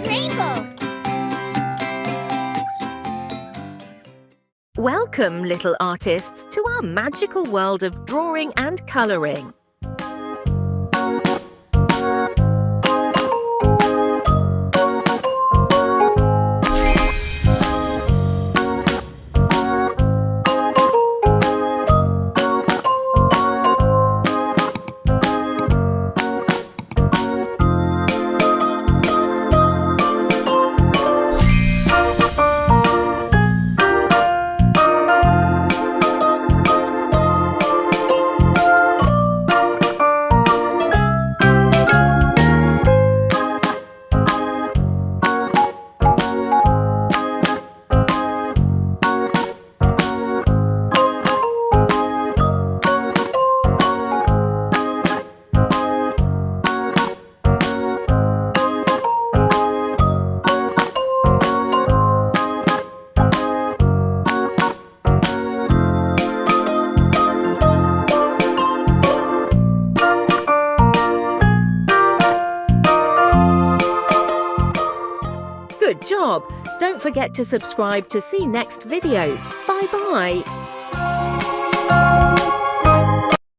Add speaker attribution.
Speaker 1: big rainbow.
Speaker 2: Welcome, little artists, to our magical world of drawing and colouring. Good job! Don't forget to subscribe to see next videos. Bye-bye!